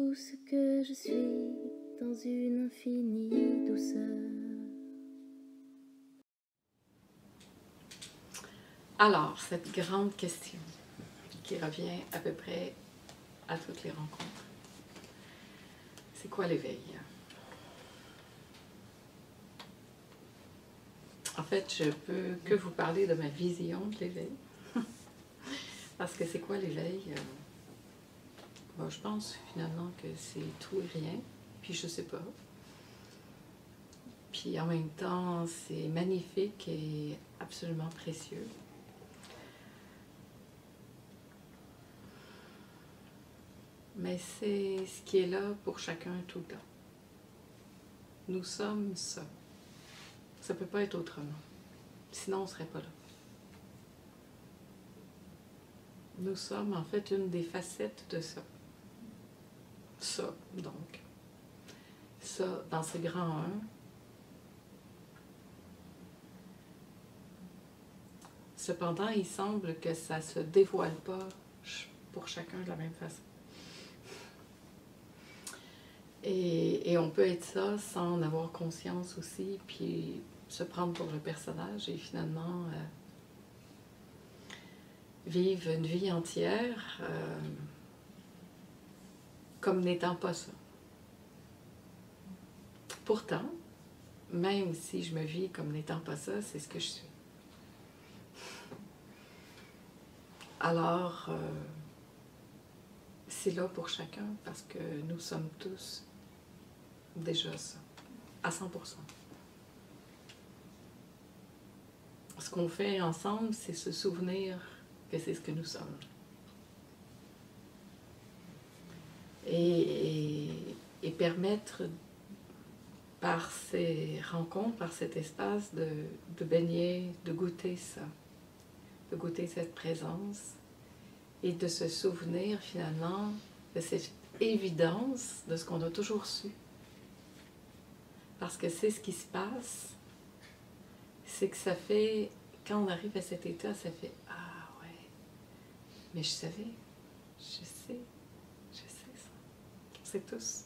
tout ce que je suis dans une infinie douceur. Alors, cette grande question qui revient à peu près à toutes les rencontres, c'est quoi l'éveil? En fait, je peux que vous parler de ma vision de l'éveil. Parce que c'est quoi l'éveil? Bon, je pense finalement que c'est tout et rien, puis je sais pas. Puis en même temps, c'est magnifique et absolument précieux. Mais c'est ce qui est là pour chacun tout le temps. Nous sommes ça. Ça ne peut pas être autrement. Sinon, on ne serait pas là. Nous sommes en fait une des facettes de ça. Ça, donc. Ça, dans ce grand 1. Cependant, il semble que ça ne se dévoile pas pour chacun de la même façon. Et on peut être ça sans en avoir conscience aussi, puis se prendre pour le personnage et finalement vivre une vie entière comme n'étant pas ça. Pourtant, même si je me vis comme n'étant pas ça, c'est ce que je suis. Alors, c'est là pour chacun parce que nous sommes tous déjà ça, à 100%. Ce qu'on fait ensemble, c'est se souvenir que c'est ce que nous sommes. Et permettre, par ces rencontres, par cet espace, de baigner, de goûter ça, de goûter cette présence et de se souvenir finalement de cette évidence de ce qu'on a toujours su. Parce que c'est ce qui se passe, c'est que ça fait, quand on arrive à cet état, ça fait « Ah ouais, mais je savais, je sais ça. » On sait tous.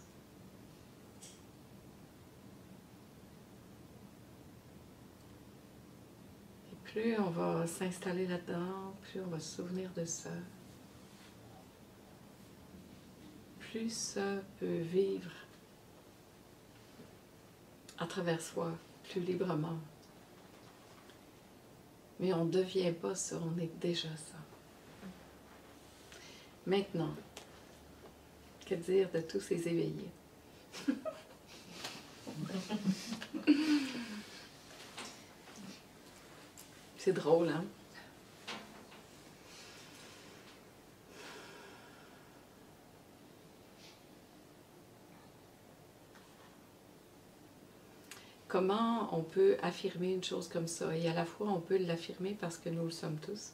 Et plus on va s'installer là-dedans, plus on va se souvenir de ça, plus ça peut vivre à travers soi, plus librement. Mais on ne devient pas ça, on est déjà ça. Maintenant, que dire de tous ces éveillés? C'est drôle, hein? Comment on peut affirmer une chose comme ça? Et à la fois, on peut l'affirmer parce que nous le sommes tous.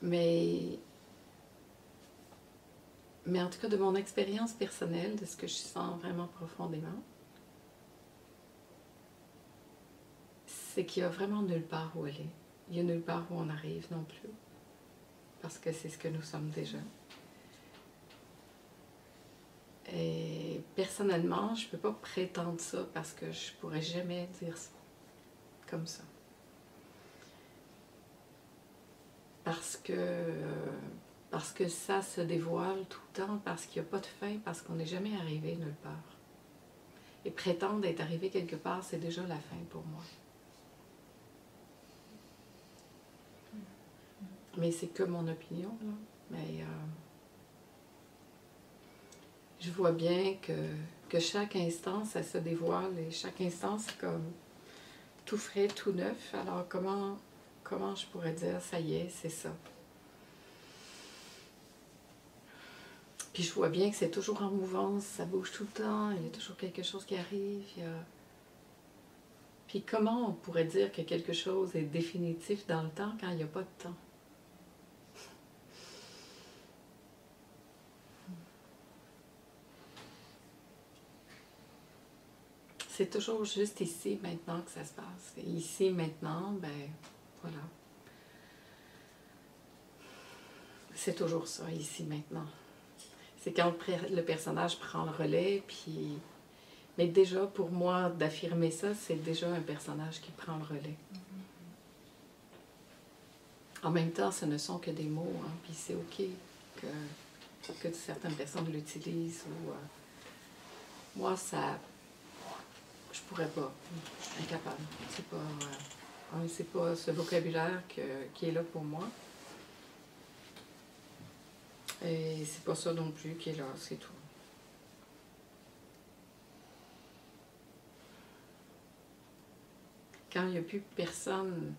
Mais en tout cas, de mon expérience personnelle, de ce que je sens vraiment profondément, c'est qu'il n'y a vraiment nulle part où aller. Il n'y a nulle part où on arrive non plus. Parce que c'est ce que nous sommes déjà. Et personnellement, je ne peux pas prétendre ça parce que je ne pourrais jamais dire ça comme ça. Parce que ça se dévoile tout le temps, parce qu'il n'y a pas de fin, parce qu'on n'est jamais arrivé nulle part. Et prétendre d'être arrivé quelque part, c'est déjà la fin pour moi. Mais c'est que mon opinion, là. Mais je vois bien que chaque instant, ça se dévoile, et chaque instant, c'est comme tout frais, tout neuf. Alors comment je pourrais dire, ça y est, c'est ça? Puis je vois bien que c'est toujours en mouvance, ça bouge tout le temps, il y a toujours quelque chose qui arrive. Puis comment on pourrait dire que quelque chose est définitif dans le temps quand il n'y a pas de temps? C'est toujours juste ici, maintenant que ça se passe. Et ici, maintenant, ben voilà. c'est toujours ça, ici, maintenant. C'est quand le personnage prend le relais, puis... Mais déjà, pour moi, d'affirmer ça, c'est déjà un personnage qui prend le relais. En même temps, ce ne sont que des mots, hein, puis c'est OK que certaines personnes l'utilisent. Ou, moi, ça... Je pourrais pas. Je suis incapable. C'est pas ce vocabulaire qui est là pour moi. Et c'est pas ça non plus qui est là, c'est tout. Quand il n'y a plus personne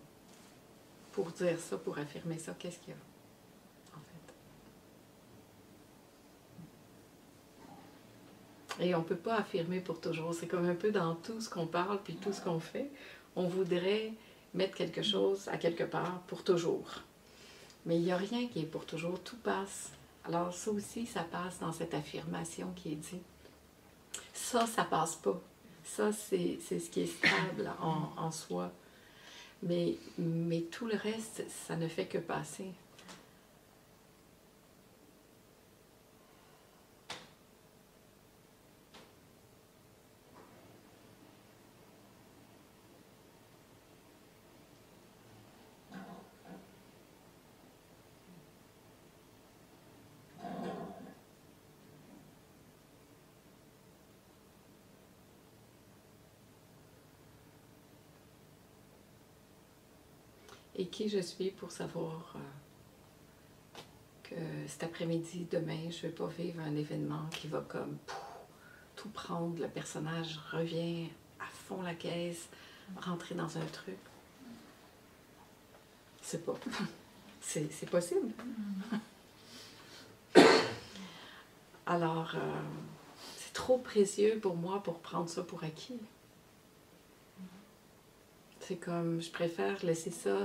pour dire ça, pour affirmer ça, qu'est-ce qu'il y a, en fait? Et on ne peut pas affirmer pour toujours. C'est comme un peu dans tout ce qu'on parle, puis tout ce qu'on fait. On voudrait mettre quelque chose à quelque part pour toujours. Mais il n'y a rien qui est pour toujours, tout passe. Alors ça aussi, ça passe dans cette affirmation qui est dit. Ça passe pas. Ça, c'est ce qui est stable en soi. Mais tout le reste, ça ne fait que passer. Et qui je suis pour savoir que cet après-midi, demain, je ne vais pas vivre un événement qui va comme tout prendre. Le personnage revient à fond la caisse, rentrer dans un truc. C'est pas... C'est possible. Alors, c'est trop précieux pour moi pour prendre ça pour acquis. C'est comme, je préfère laisser ça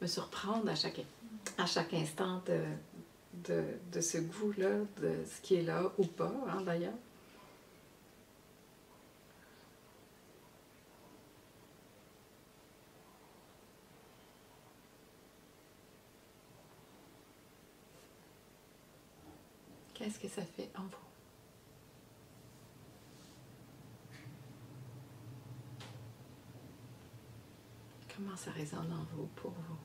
me surprendre à chaque instant de ce goût-là, de ce qui est là ou pas, hein, d'ailleurs. Qu'est-ce que ça fait en vous? Comment ça résonne en vous, pour vous?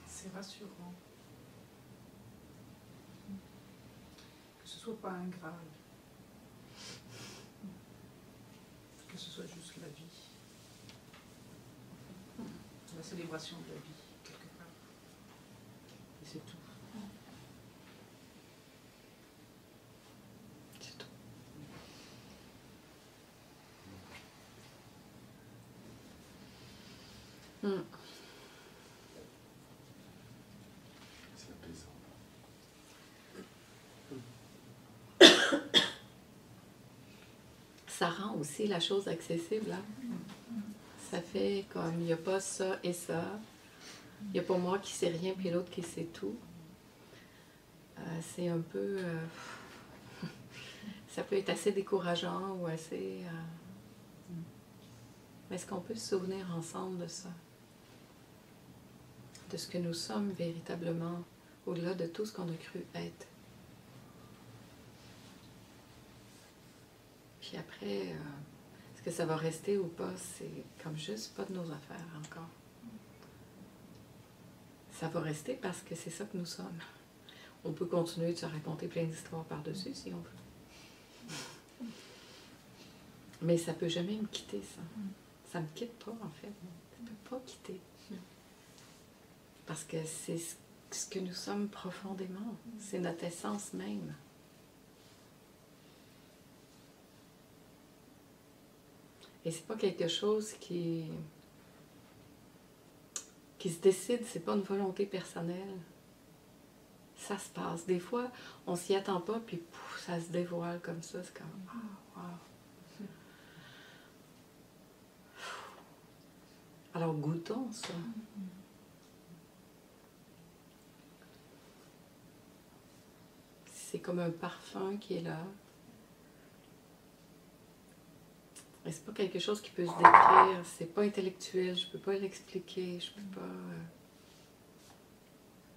C'est rassurant. Que ce soit pas un Graal. Que ce soit juste la vie. La célébration de la vie, quelque part. Et c'est tout. C'est tout. C'est apaisant. Ça rend aussi la chose accessible, hein? Ça fait comme, il n'y a pas ça et ça. Il n'y a pas moi qui sais rien, puis l'autre qui sait tout. C'est un peu... ça peut être assez décourageant ou assez... Mais est-ce qu'on peut se souvenir ensemble de ça? De ce que nous sommes véritablement, au-delà de tout ce qu'on a cru être. Puis après, est-ce que ça va rester ou pas? C'est comme juste pas de nos affaires encore. Ça va rester parce que c'est ça que nous sommes. On peut continuer de se raconter plein d'histoires par-dessus si on veut. Mais ça peut jamais me quitter, ça. Ça me quitte pas, en fait. Ça ne peut pas quitter. Parce que c'est ce que nous sommes profondément. C'est notre essence même. Et c'est pas quelque chose qui se décide, c'est pas une volonté personnelle. Ça se passe. Des fois, on s'y attend pas, puis pouf, ça se dévoile comme ça. C'est comme, ah, wow. Alors goûtons ça. c'est comme un parfum qui est là. Et c'est pas quelque chose qui peut se décrire, c'est pas intellectuel, je peux pas l'expliquer, je peux pas...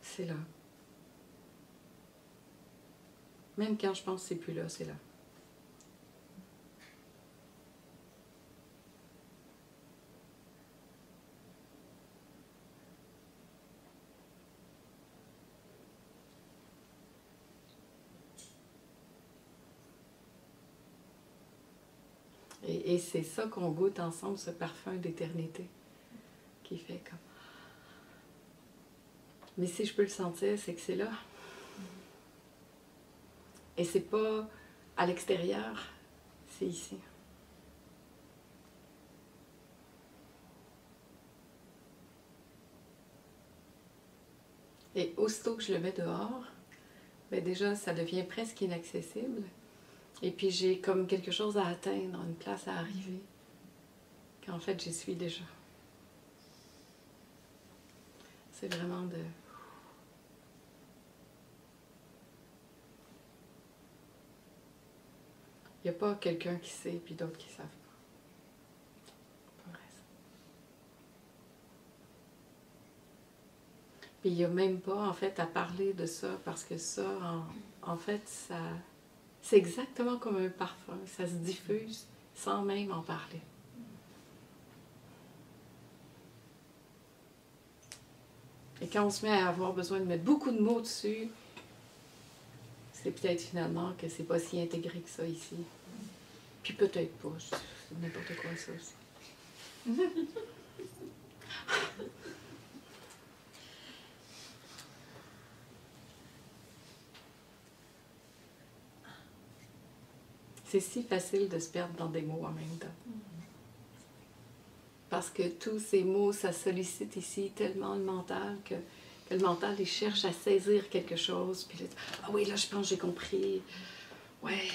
c'est là. Même quand je pense que c'est plus là, c'est là. Et c'est ça qu'on goûte ensemble, ce parfum d'éternité, qui fait comme... Mais si je peux le sentir, c'est que c'est là. Et c'est pas à l'extérieur, c'est ici. Et aussitôt que je le mets dehors, ben déjà, ça devient presque inaccessible. Et puis j'ai comme quelque chose à atteindre, une place à arriver, qu'en fait j'y suis déjà. C'est vraiment de... Il n'y a pas quelqu'un qui sait, puis d'autres qui ne savent pas. Pas vrai, ça. Puis il n'y a même pas, en fait, à parler de ça, parce que ça, en fait, ça... C'est exactement comme un parfum, ça se diffuse sans même en parler. Et quand on se met à avoir besoin de mettre beaucoup de mots dessus, c'est peut-être finalement que c'est pas si intégré que ça ici. Puis peut-être pas, c'est n'importe quoi ça aussi. C'est si facile de se perdre dans des mots en même temps. Parce que tous ces mots, ça sollicite ici tellement le mental que le mental, il cherche à saisir quelque chose. Puis là, ah oui, là, je pense que j'ai compris. Ouais.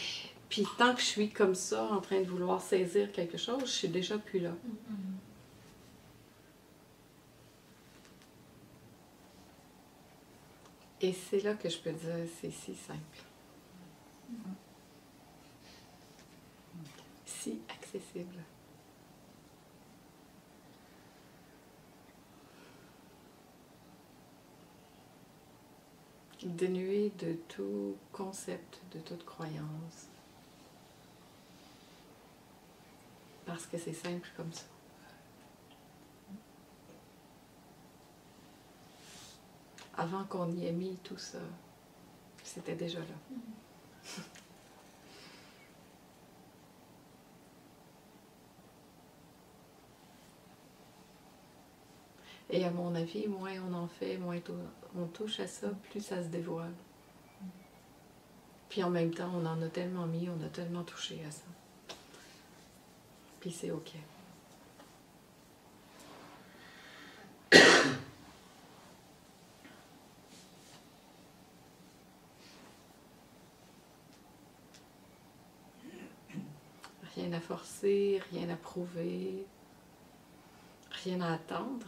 Puis tant que je suis comme ça, en train de vouloir saisir quelque chose, je suis déjà plus là. Et c'est là que je peux dire, c'est si simple. Si accessible. Dénué de tout concept, de toute croyance. Parce que c'est simple comme ça. Avant qu'on y ait mis tout ça, c'était déjà là. Et à mon avis, moins on en fait, moins on touche à ça, plus ça se dévoile. Puis en même temps, on en a tellement mis, on a tellement touché à ça. Puis c'est OK. Rien à forcer, rien à prouver, rien à attendre,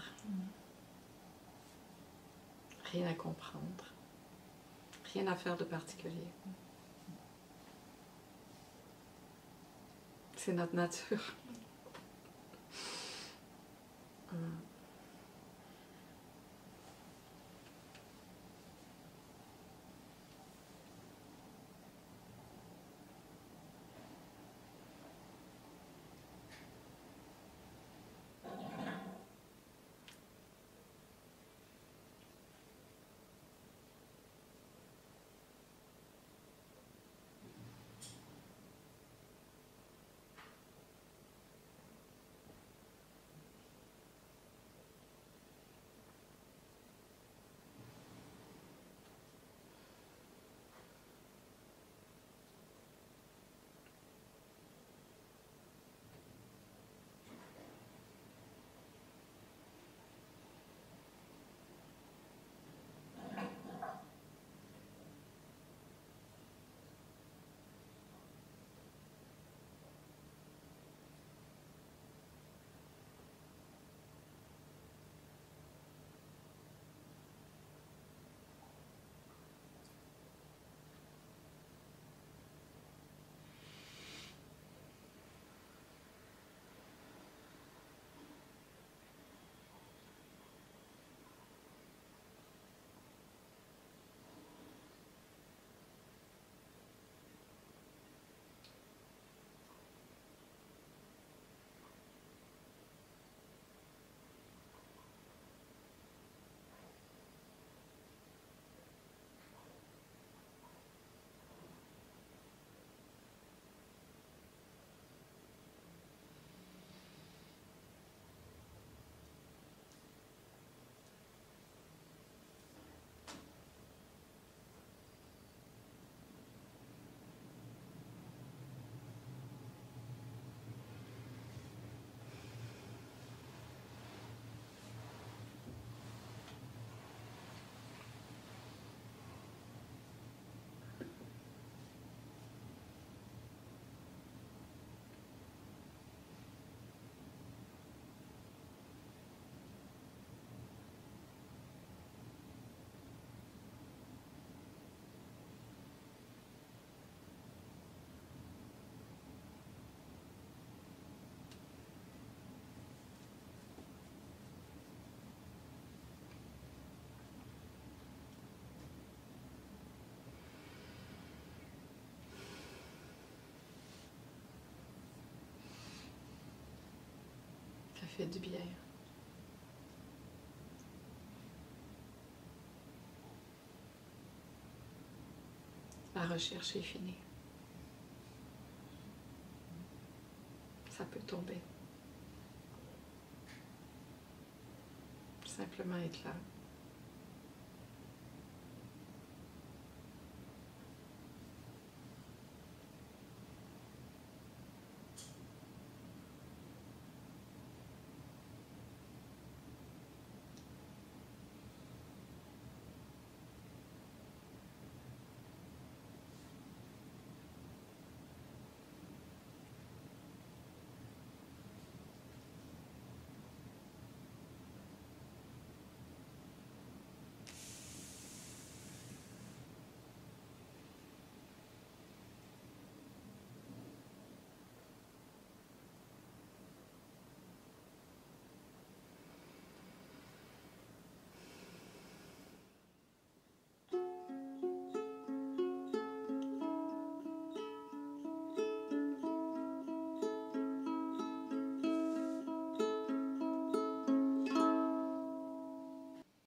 rien à comprendre, rien à faire de particulier. C'est notre nature. fait du bien. La recherche est finie. Ça peut tomber. Simplement être là.